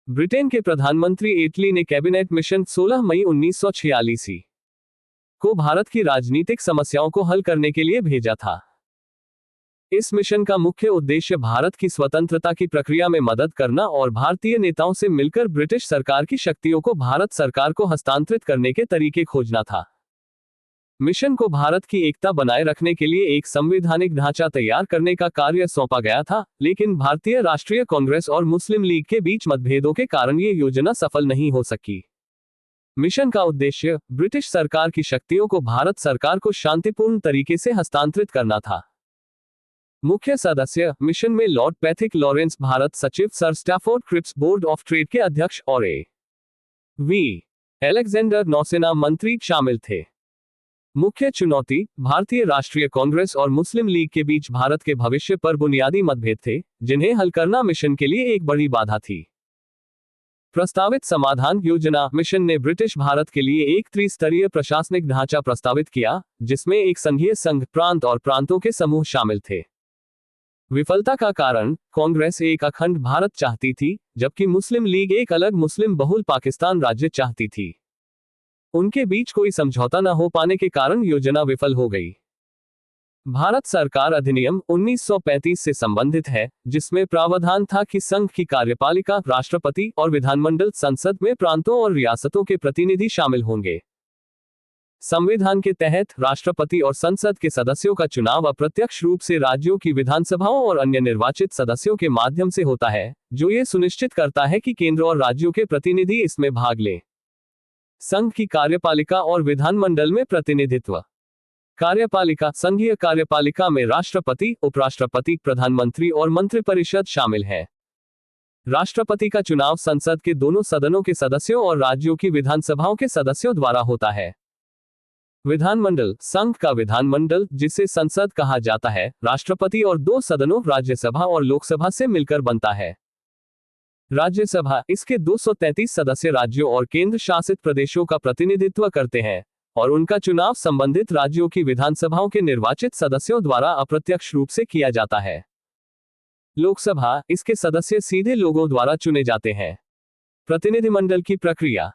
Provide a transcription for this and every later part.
Britain के प्रधानमंत्री एटली ने कैबिनेट मिशन 16 मई 1946 को भारत की राजनीतिक समस्याओं को हल करने के लिए भेजा था। इस मिशन का मुख्य उद्देश्य भारत की स्वतंत्रता की प्रक्रिया में मदद करना और भारतीय नेताओं से मिलकर ब्रिटिश सरकार की शक्तियों को भारत सरकार को हस्तांतरित करने के तरीके खोजना था। मिशन को भारत की एकता बनाए रखने के लिए एक संवैधानिक ढांचा तैयार करने का कार्य सौंपा गया था, लेकिन भारतीय राष्ट्रीय कांग्रेस और मुस्लिम लीग के बीच मतभेदों के कारण ये योजना सफल नहीं हो सकी। मिशन का उद्देश्य ब्रिटिश सरकार की शक्तियों को भारत सरकार को शांतिपूर्ण तरीके से हस्तांतरित करना था। मुख्य सदस्य मिशन में लॉर्ड पैथिक लॉरेंस, भारत सचिव sir Stafford Cripps, board of trade के अध्यक्ष, और वी अलेक्जेंडर, नौसेना मंत्री शामिल थे। मुख्य चुनौती भारतीय राष्ट्रीय कांग्रेस और मुस्लिम लीग के बीच भारत के भविष्य पर बुनियादी मतभेद थे, जिन्हें हल करना मिशन के लिए एक बड़ी बाधा थी। प्रस्तावित समाधान योजना मिशन ने ब्रिटिश भारत के लिए एक त्रिस्तरीय प्रशासनिक ढांचा प्रस्तावित किया, जिसमें एक संघीय संघ, प्रांत और प्रांतों के समूह शामिल थे। विफलता का कारण कांग्रेस एक अखंड भारत चाहती थी, जबकि मुस्लिम लीग एक अलग मुस्लिम बहुल पाकिस्तान राज्य चाहती थी। उनके बीच कोई समझौता न हो पाने के कारण योजना विफल हो गई। भारत सरकार अधिनियम 1935 से संबंधित है, जिसमें प्रावधान था कि संघ की कार्यपालिका, राष्ट्रपति और विधानमंडल संसद में प्रांतों और रियासतों के प्रतिनिधि शामिल होंगे। संविधान के तहत राष्ट्रपति और संसद के सदस्यों का चुनाव अप्रत्यक्ष रूप से राज्यों की विधानसभाओं और अन्य निर्वाचित सदस्यों के माध्यम से होता है, जो ये सुनिश्चित करता है कि केंद्र और राज्यों के प्रतिनिधि इसमें भाग लें। संघ की कार्यपालिका और विधानमंडल में प्रतिनिधित्व। कार्यपालिका संघीय कार्यपालिका में राष्ट्रपति, उपराष्ट्रपति, प्रधानमंत्री और मंत्रिपरिषद शामिल है। राष्ट्रपति का चुनाव संसद के दोनों सदनों के सदस्यों और राज्यों की विधानसभाओं के सदस्यों द्वारा होता है। विधानमंडल संघ का विधानमंडल, जिसे संसद कहा जाता है, राष्ट्रपति और दो सदनों राज्यसभा और लोकसभा से मिलकर बनता है। राज्यसभा इसके 233 सदस्य राज्यों और केंद्र शासित प्रदेशों का प्रतिनिधित्व करते हैं और उनका चुनाव संबंधित राज्यों की विधानसभाओं के निर्वाचित सदस्यों द्वारा अप्रत्यक्ष रूप से किया जाता है। लोकसभा इसके सदस्य सीधे लोगों द्वारा चुने जाते हैं। प्रतिनिधिमंडल की प्रक्रिया।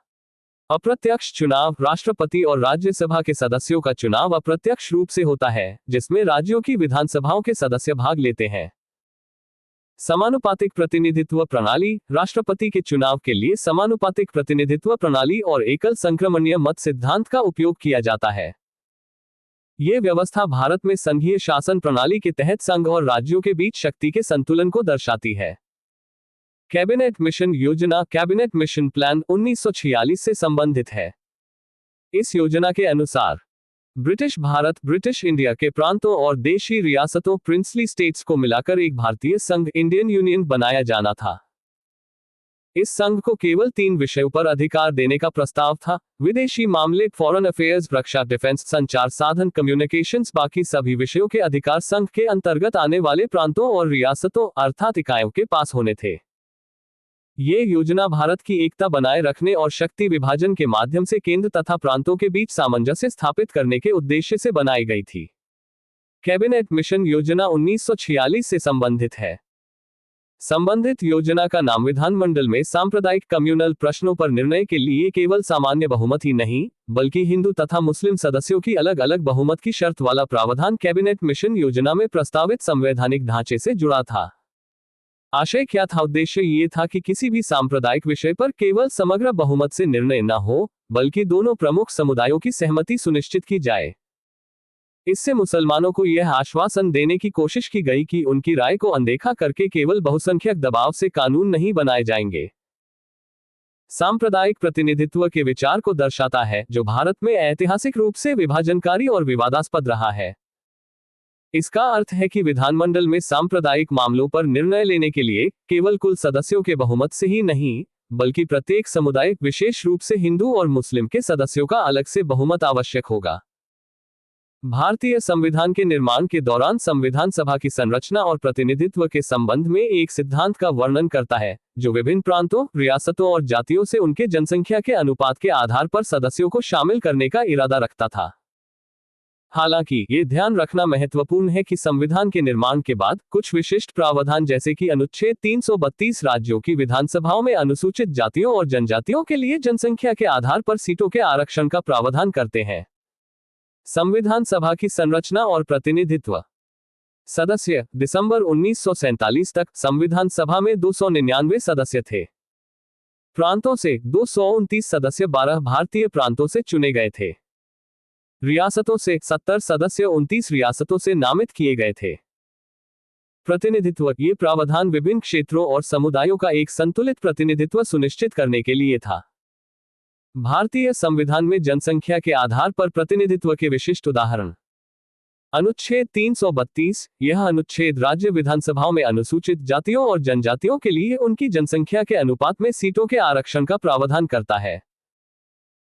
अप्रत्यक्ष चुनाव राष्ट्रपति और राज्यसभा के सदस्यों का चुनाव अप्रत्यक्ष रूप से होता है, जिसमें राज्यों की विधानसभाओं के सदस्य भाग लेते हैं। समानुपातिक प्रतिनिधित्व प्रणाली राष्ट्रपति के चुनाव के लिए समानुपातिक प्रतिनिधित्व प्रणाली और एकल संक्रमणीय मत सिद्धांत का उपयोग किया जाता है। यह व्यवस्था भारत में संघीय शासन प्रणाली के तहत संघ और राज्यों के बीच शक्ति के संतुलन को दर्शाती है। कैबिनेट मिशन योजना कैबिनेट मिशन प्लान 1946 से संबंधित है। इस योजना के अनुसार ब्रिटिश भारत, ब्रिटिश इंडिया के प्रांतों और देशी रियासतों प्रिंसली स्टेट्स को मिलाकर एक भारतीय संघ, इंडियन यूनियन बनाया जाना था। इस संघ को केवल 3 विषयों पर अधिकार देने का प्रस्ताव था: विदेशी मामले, फॉरेन अफेयर्स, रक्षा, डिफेंस, संचार साधन, कम्युनिकेशंस। बाकी सभी विषयों के अधिकार संघ के अंतर्गत आने वाले प्रांतों और रियासतों अर्थात इकाइयों के पास होने थे। ये योजना भारत की एकता बनाए रखने और शक्ति विभाजन के माध्यम से केंद्र तथा प्रांतों के बीच सामंजस्य स्थापित करने के उद्देश्य से बनाई गई थी। कैबिनेट मिशन योजना 1946 से संबंधित है। संबंधित योजना का नाम विधानमंडल में सांप्रदायिक कम्युनल प्रश्नों पर निर्णय के लिए केवल सामान्य बहुमत ही नहीं, बल्कि हिंदू तथा मुस्लिम सदस्यों की अलग अलग बहुमत की शर्त वाला प्रावधान कैबिनेट मिशन योजना में प्रस्तावित संवैधानिक ढांचे से जुड़ा था। आशय क्या था? उद्देश्य ये था कि किसी भी सांप्रदायिक विषय पर केवल समग्र बहुमत से निर्णय न हो, बल्कि दोनों प्रमुख समुदायों की सहमति सुनिश्चित की जाए। इससे मुसलमानों को यह आश्वासन देने की कोशिश की गई कि उनकी राय को अनदेखा करके केवल बहुसंख्यक दबाव से कानून नहीं बनाए जाएंगे। सांप्रदायिक प्रतिनिधित्व के विचार को दर्शाता है, जो भारत में ऐतिहासिक रूप से विभाजनकारी और विवादास्पद रहा है। इसका अर्थ है कि विधानमंडल में सांप्रदायिक मामलों पर निर्णय लेने के लिए केवल कुल सदस्यों के बहुमत से ही नहीं, बल्कि प्रत्येक समुदाय, विशेष रूप से हिंदू और मुस्लिम के सदस्यों का अलग से बहुमत आवश्यक होगा। भारतीय संविधान के निर्माण के दौरान संविधान सभा की संरचना और प्रतिनिधित्व के संबंध में एक सिद्धांत का वर्णन करता है, जो विभिन्न प्रांतों, रियासतों और जातियों से उनके जनसंख्या के अनुपात के आधार पर सदस्यों को शामिल करने का इरादा रखता था। हालांकि ये ध्यान रखना महत्वपूर्ण है कि संविधान के निर्माण के बाद कुछ विशिष्ट प्रावधान जैसे कि अनुच्छेद 332 राज्यों की विधानसभाओं में अनुसूचित जातियों और जनजातियों के लिए जनसंख्या के आधार पर सीटों के आरक्षण का प्रावधान करते हैं। संविधान सभा की संरचना और प्रतिनिधित्व। सदस्य। दिसंबर 1947 तक संविधान सभा में 299 सदस्य थे। प्रांतों से 229 सदस्य 12 भारतीय प्रांतों से चुने गए थे। रियासतों से 70 सदस्य 29 रियासतों से नामित किए गए थे। प्रतिनिधित्व। ये प्रावधान विभिन्न क्षेत्रों और समुदायों का एक संतुलित प्रतिनिधित्व सुनिश्चित करने के लिए था। भारतीय संविधान में जनसंख्या के आधार पर प्रतिनिधित्व के विशिष्ट उदाहरण। अनुच्छेद 332। यह अनुच्छेद राज्य विधानसभाओं में अनुसूचित जातियों और जनजातियों के लिए उनकी जनसंख्या के अनुपात में सीटों के आरक्षण का प्रावधान करता है।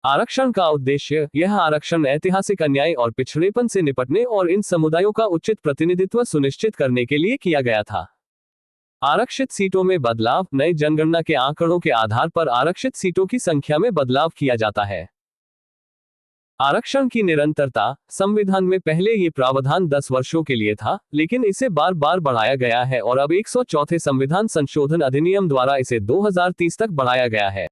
आरक्षण का उद्देश्य। यह आरक्षण ऐतिहासिक अन्याय और पिछड़ेपन से निपटने और इन समुदायों का उचित प्रतिनिधित्व सुनिश्चित करने के लिए किया गया था। आरक्षित सीटों में बदलाव। नए जनगणना के आंकड़ों के आधार पर आरक्षित सीटों की संख्या में बदलाव किया जाता है। आरक्षण की निरंतरता। संविधान में पहले ये प्रावधान 10 वर्षों के लिए था, लेकिन इसे बार बार बढ़ाया गया है और अब 104 संविधान संशोधन अधिनियम द्वारा इसे 2030 तक बढ़ाया गया है।